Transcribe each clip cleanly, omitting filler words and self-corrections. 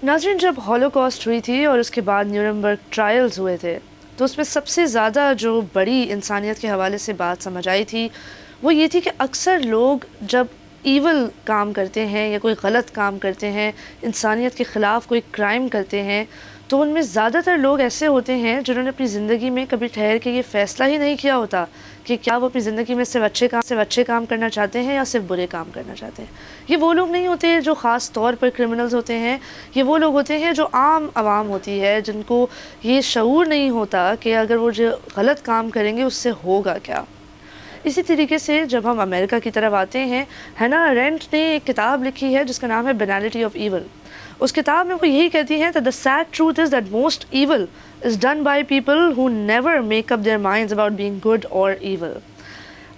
नाज़रीन, जब हॉलोकॉस्ट हुई थी और उसके बाद न्यूरम्बर्ग ट्रायल्स हुए थे तो उसमें सबसे ज़्यादा जो बड़ी इंसानियत के हवाले से बात समझ आई थी वो ये थी कि अक्सर लोग जब ईवल काम करते हैं या कोई गलत काम करते हैं, इंसानियत के ख़िलाफ़ कोई क्राइम करते हैं, तो उनमें ज़्यादातर लोग ऐसे होते हैं जिन्होंने अपनी ज़िंदगी में कभी ठहर के ये फ़ैसला ही नहीं किया होता कि क्या वो अपनी ज़िंदगी में सिर्फ अच्छे काम करना चाहते हैं या सिर्फ बुरे काम करना चाहते हैं। ये वो लोग नहीं होते जो ख़ास तौर पर क्रिमिनल्स होते हैं, ये वो लोग होते हैं जो आम आवाम होती है, जिनको ये शऊर नहीं होता कि अगर वो जो गलत काम करेंगे उससे होगा क्या। इसी तरीके से जब हम अमेरिका की तरफ आते हैं, हैना अरेंट ने एक किताब लिखी है जिसका नाम है बनालिटी ऑफ ईवल। उस किताब में वो यही कहती हैं that the sad truth is that most evil is done by people who never make up their minds about being good और ईवल।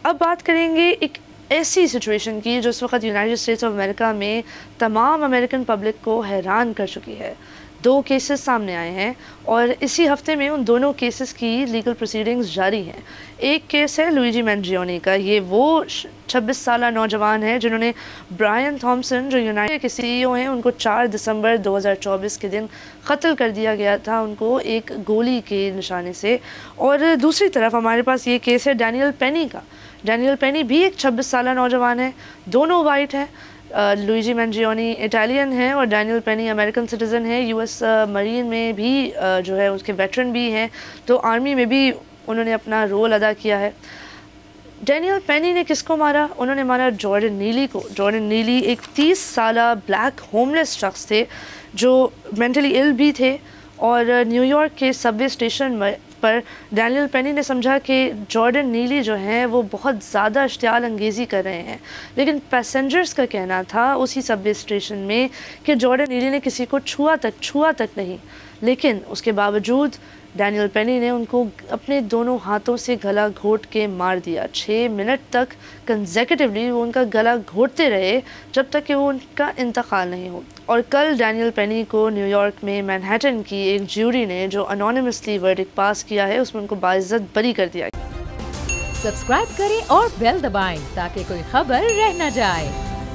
अब बात करेंगे एक ऐसी सिचुएशन की जो इस वक्त यूनाइटेड स्टेट्स ऑफ अमेरिका में तमाम अमेरिकन पब्लिक को हैरान कर चुकी है। 2 केसेस सामने आए हैं और इसी हफ्ते में उन दोनों केसेस की लीगल प्रोसीडिंग्स जारी हैं। एक केस है लुइजी मैंड्रियोनी का। ये वो 26 साल नौजवान है जिन्होंने ब्रायन थॉमसन, जो यूनाइटेड के CEO हैं, उनको 4 दिसंबर 2024 के दिन कत्ल कर दिया गया था, उनको एक गोली के निशाने से। और दूसरी तरफ हमारे पास ये केस है डैनियल पेनी का। डैनियल पेनी भी एक 26 साल नौजवान है, दोनों वाइट हैं। लुइजी मैंड्रियोनी इटालियन है और डैनियल पेनी अमेरिकन सिटीज़न है, US मरीन में भी जो है उसके वेटरन भी हैं, तो आर्मी में भी उन्होंने अपना रोल अदा किया है। डैनियल पेनी ने किसको मारा? उन्होंने मारा जॉर्डन नीली को। जॉर्डन नीली एक 30 साल ब्लैक होमलेस शख्स थे जो मेंटली इल भी थे, और न्यूयॉर्क के सबवे स्टेशन पर डैनियल पेनी ने समझा कि जॉर्डन नीली जो हैं वो बहुत ज़्यादा इश्तियाल अंगेज़ी कर रहे हैं, लेकिन पैसेंजर्स का कहना था उसी सबवे स्टेशन में कि जॉर्डन नीली ने किसी को छुआ तक नहीं। लेकिन उसके बावजूद डैनियल पेनी ने उनको अपने दोनों हाथों से गला घोट के मार दिया। 6 मिनट तक कंसेक्यूटिवली वो उनका गला घोटते रहे जब तक कि वो उनका इंतकाल नहीं हो। और कल डैनियल पेनी को न्यूयॉर्क में मैनहट्टन की एक ज्यूरी ने जो अनोनिमसली वर्डिक्ट पास किया है उसमें उनको बाइज्जत बरी कर दिया। सब्सक्राइब करें और बेल दबाएं ताकि कोई खबर रह न जाए।